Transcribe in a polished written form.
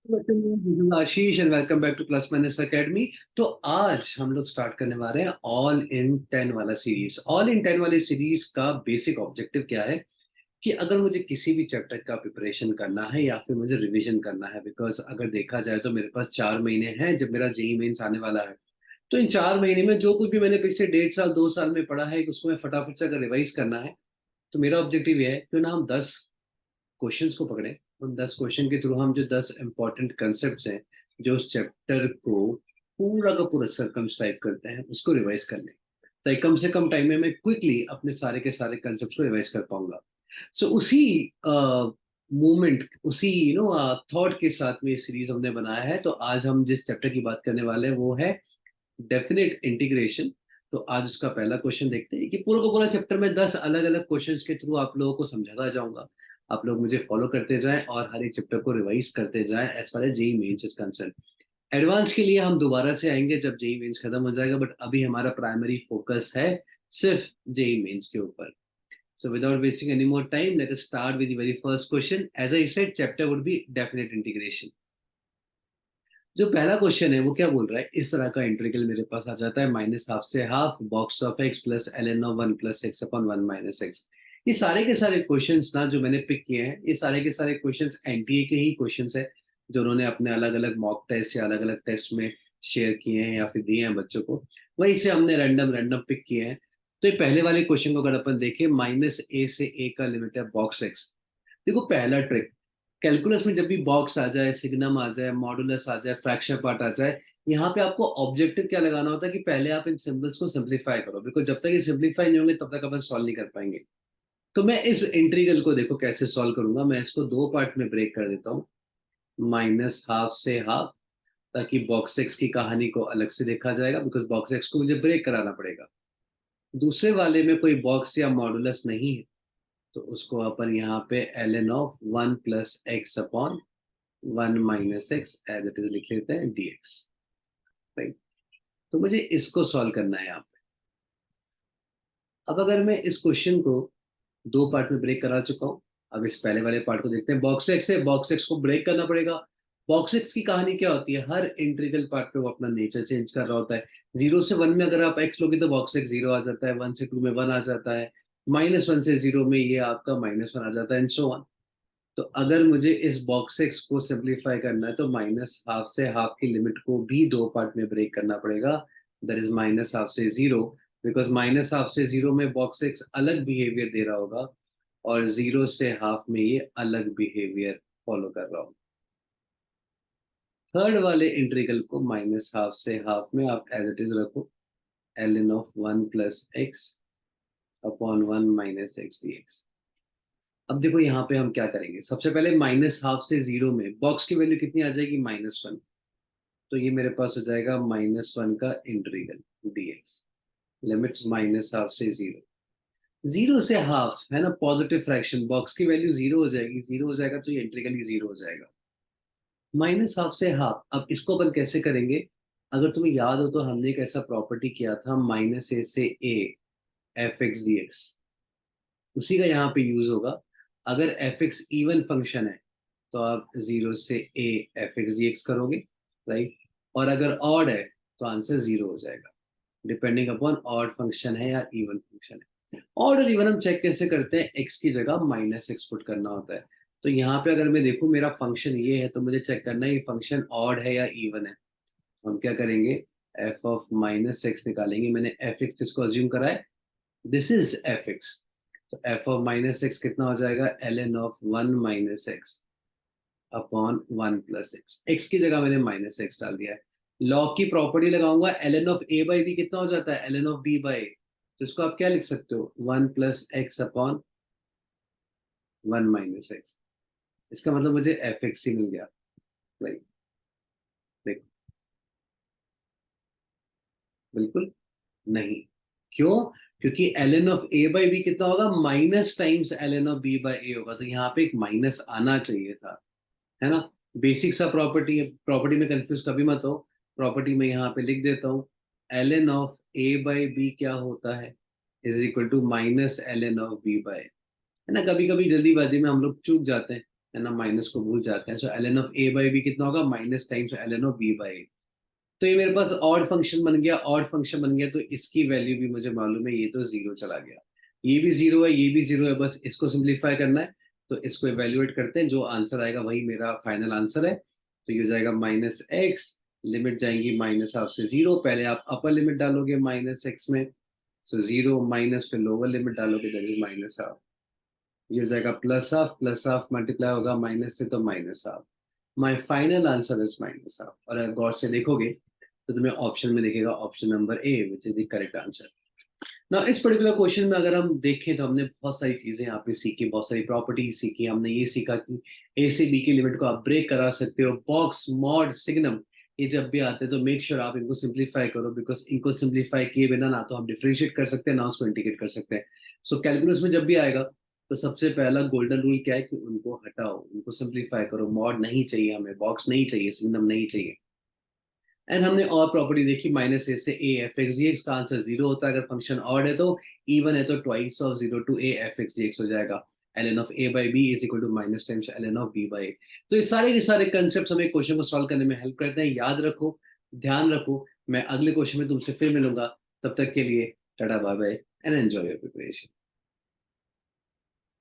Ashish and welcome back two plus minus academy. तो आज हम लोग स्टार्ट करने वाले हैं ऑल इन 10 वाला सीरीज। ऑल इन 10 वाली सीरीज का बेसिक ऑब्जेक्टिव क्या है कि अगर मुझे किसी भी चैप्टर का प्रिपरेशन करना है या फिर मुझे रिवीजन करना है, बिकॉज अगर देखा जाए तो मेरे पास 4 महीने हैं जब मेरा जेई मेंस आने वाला है। तो इन 4 महीने में जो कुछ भी मैंने पिछले 1.5 साल 2 साल में पढ़ा है उसको मैं फटाफट से अगर रिवाइज करना है, तो मेरा ऑब्जेक्टिव ये है क्यों ना हम 10 क्वेश्चंस को पकड़े। उन 10 क्वेश्चन के थ्रू हम जो 10 इंपॉर्टेंट कंसेप्ट हैं जो उस चैप्टर को पूरा का पूरा सर्कमस्क्राइब करते हैं उसको रिवाइज कर लें, ताकि कम से कम टाइम में मैं क्विकली अपने सारे के सारे कंसेप्ट को रिवाइज कर पाऊंगा। सो उसी मूवमेंट, उसी थॉट के साथ में ये सीरीज हमने बनाया है। तो आज हम जिस चैप्टर की बात करने वाले हैं वो है डेफिनेट इंटीग्रेशन। तो आज उसका पहला क्वेश्चन देखते हैं कि पूरा का पूरा चैप्टर में 10 अलग अलग क्वेश्चंस के थ्रू आप लोगों को समझाता जाऊंगा। आप लोग मुझे फॉलो करते जाएं और हर एक चैप्टर को रिवाइज करते जाएं as far as JEE Mains is concern. Advance के लिए हम दोबारा से आएंगे जब जेई मेंस खत्म हो जाएगा, बट अभी हमारा प्राइमरी फोकस है सिर्फ जेई मेंस के ऊपर। So without wasting any more time, let us start with the very first question. As I said, chapter would be definite integration. जो पहला क्वेश्चन है वो क्या बोल रहा है, इस तरह का इंटीग्रल मेरे पास आ जाता है माइनस हाफ से half box of x plus l n of 1 + x/1 - x। ये सारे के सारे क्वेश्चंस ना जो मैंने पिक किए हैं, ये सारे के सारे क्वेश्चंस एनटीए के ही क्वेश्चंस है जो उन्होंने अपने अलग अलग मॉक टेस्ट या अलग अलग टेस्ट में शेयर किए हैं या फिर दिए हैं बच्चों को। वहीं से हमने रैंडम रैंडम पिक किए हैं। तो ये पहले वाले क्वेश्चन को अगर अपन देखें, -a से a का लिमिट है बॉक्स एक्स। देखो पहला ट्रिक, कैलकुलस में जब भी बॉक्स आ जाए, सिग्नम आ जाए, मॉडुलस आ जाए, फ्रैक्शन पार्ट आ जाए, यहाँ पे आपको ऑब्जेक्टिव क्या लगाना होता है कि पहले आप इन सिंबल्स को सिंप्लीफाई करो, बिकॉज जब तक ये सिंप्लीफाई नहीं होंगे तब तक अपन सॉल्व नहीं कर पाएंगे। तो मैं इस इंटीग्रल को देखो कैसे सॉल्व करूंगा। मैं इसको दो पार्ट में ब्रेक कर देता हूँ, माइनस हाफ से हाफ, ताकि बॉक्स एक्स की कहानी को अलग से देखा जाएगा, बिकॉज बॉक्स एक्स को मुझे ब्रेक कराना पड़ेगा। दूसरे वाले में कोई बॉक्स या मॉडुलस नहीं है, तो उसको अपन यहाँ पे l n of 1 + x/1 - x as it is लिख लेते हैं dx। राइट। तो मुझे इसको सॉल्व करना है यहाँ पे। अब अगर मैं इस क्वेश्चन को दो पार्ट में ब्रेक करा चुका हूँ, अब इस पहले वाले पार्ट को देखते हैं। बॉक्स एक्स है, बॉक्स एक्स को ब्रेक करना पड़ेगा। बॉक्स एक्स की कहानी क्या होती है, हर इंटीग्रल पार्ट पे वो अपना नेचर चेंज कर रहा होता है। 0 से 1 में अगर आप एक्स लोगे तो बॉक्स एक्स 0 आ जाता है, 1 से 2 में 1 आ जाता है, -1 से 0 में ये आपका -1 आ जाता है, एंड सो ऑन। तो अगर मुझे इस बॉक्स एक्स को सिंप्लीफाई करना है तो माइनस हाफ से हाफ की लिमिट को भी दो पार्ट में ब्रेक करना पड़ेगा, दैट इज -1/2 से 0। बिकॉज -1/2 से 0 में बॉक्स एक्स अलग बिहेवियर दे रहा होगा और 0 से हाफ में ये अलग बिहेवियर फॉलो कर रहा होगा। थर्ड वाले इंटीग्रल को -1/2 से हाफ में आप एज इट इज रखो, L n of 1 + x/1 - x dx। अब देखो यहाँ पे हम क्या करेंगे, सबसे पहले -1/2 से 0 में बॉक्स की वैल्यू कितनी आ जाएगी, -1। तो ये मेरे पास हो जाएगा -1 का इंटीग्रल dx, लिमिट्स -1/2 से 0। 0 से हाफ है ना, पॉजिटिव फ्रैक्शन, बॉक्स की वैल्यू 0 हो जाएगी, 0 हो जाएगा तो ये इंटीग्रल ही 0 हो जाएगा। -1/2 से हाफ, अब इसको अपन कैसे करेंगे। अगर तुम्हें याद हो तो हमने एक ऐसा प्रॉपर्टी किया था -a से a f(x) dx, उसी का यहाँ पे यूज होगा। अगर एफ एक्स इवन फंक्शन है तो आप 0 से a f(x) dx करोगे, राइट। और अगर ऑड है तो आंसर 0 हो जाएगा, डिपेंडिंग अपॉन ऑड फंक्शन है या इवन फंक्शन है। ऑड और इवन हम चेक कैसे करते हैं, एक्स की जगह -x पुट करना होता है। तो यहाँ पे अगर मैं देखूं मेरा फंक्शन ये है तो मुझे चेक करना है ये फंक्शन ऑड है या इवन है। हम क्या करेंगे, एफ ऑफ -x निकालेंगे। मैंने एफ एक्स जिसको अज्यूम करा है, दिस इज एफ एक्स। तो एफ ऑफ -x कितना हो जाएगा, l n of 1 - x/1 + x। X की जगह मैंने -x डाल दिया है। लॉग की प्रॉपर्टी लगाऊंगा, एल एन ऑफ a/b कितना हो जाता है, एल एन ऑफ b/a। तो इसको आप क्या लिख सकते हो, 1 + x/1 - x। इसका मतलब मुझे एफ एक्स ही मिल गया। राइट। देखो, बिल्कुल नहीं। क्यों, क्योंकि एल एन ऑफ a/b कितना होगा, minus times l n of b/a होगा, तो यहाँ पे एक माइनस आना चाहिए था, है ना। बेसिक सा प्रॉपर्टी है, प्रॉपर्टी में कंफ्यूज कभी मत हो। प्रॉपर्टी में यहाँ पे लिख देता हूँ, एल एन ऑफ a/b क्या होता है, is equal to -ln of b/a। है ना, कभी कभी जल्दीबाजी में हम लोग चूक जाते हैं। है ना, माइनस को भूल जाते हैं। So l n of a by b कितना होगा, minus times l n of b by. तो ये मेरे पास ऑड फंक्शन बन गया, ऑड फंक्शन बन गया, तो इसकी वैल्यू भी मुझे मालूम है, ये तो जीरो चला गया, ये भी जीरो है, ये भी जीरो है, बस इसको सिंप्लीफाई करना है। तो इसको इवेल्युएट करते हैं, जो आंसर आएगा वही मेरा फाइनल आंसर है। तो ये हो जाएगा माइनस एक्स, लिमिट जाएंगी माइनस हाफ से जीरो, पहले आप अपर लिमिट डालोगे माइनस एक्स में, सो जीरो माइनस, फिर लोअर लिमिट डालोगे, दैट इज माइनस हाफ। ये हो जाएगा प्लस हाफ मल्टीप्लाई होगा माइनस से, तो minus half. My final answer is minus half. और अगर गौर से देखोगे तो तुम्हें ऑप्शन में दिखेगा option number A, which is the correct answer. ना इस पर्टिकुलर क्वेश्चन में अगर हम देखें तो हमने बहुत सारी चीजें यहाँ पे सीखी, बहुत सारी प्रॉपर्टी सीखी। हमने ये सीखा कि ए से बी की लिमिट को आप ब्रेक करा सकते हो। बॉक्स, मॉड, सिग्नम, ये जब भी आते हैं तो मेक श्योर आप इनको सिंप्लीफाई करो, बिकॉज इनको सिंप्लीफाई किए बिना ना तो हम डिफरेंशिएट कर सकते हैं, ना उसको इंटीग्रेट कर सकते हैं। सो कैलकुलस में जब भी आएगा तो सबसे पहला गोल्डन रूल क्या है कि उनको हटाओ, उनको सिंप्लीफाई करो। मॉड नहीं चाहिए हमें, बॉक्स नहीं चाहिए, सिग्नम नहीं चाहिए। एंड हमने और प्रॉपर्टी देखी, माइनस ए से a f x g x का आंसर जीरो होता है अगर फंक्शन ऑड है, तो इवन है तो twice of zero to a f x g x हो जाएगा। L n of a by b is equal to minus times l n of b by a. तो ये सारे के सारे कंसेप्ट हमें क्वेश्चन को सॉल्व करने में हेल्प करते हैं। याद रखो, ध्यान रखो, मैं अगले क्वेश्चन में तुमसे फिर मिलूंगा। तब तक के लिए tata bye bye and enjoy your preparation.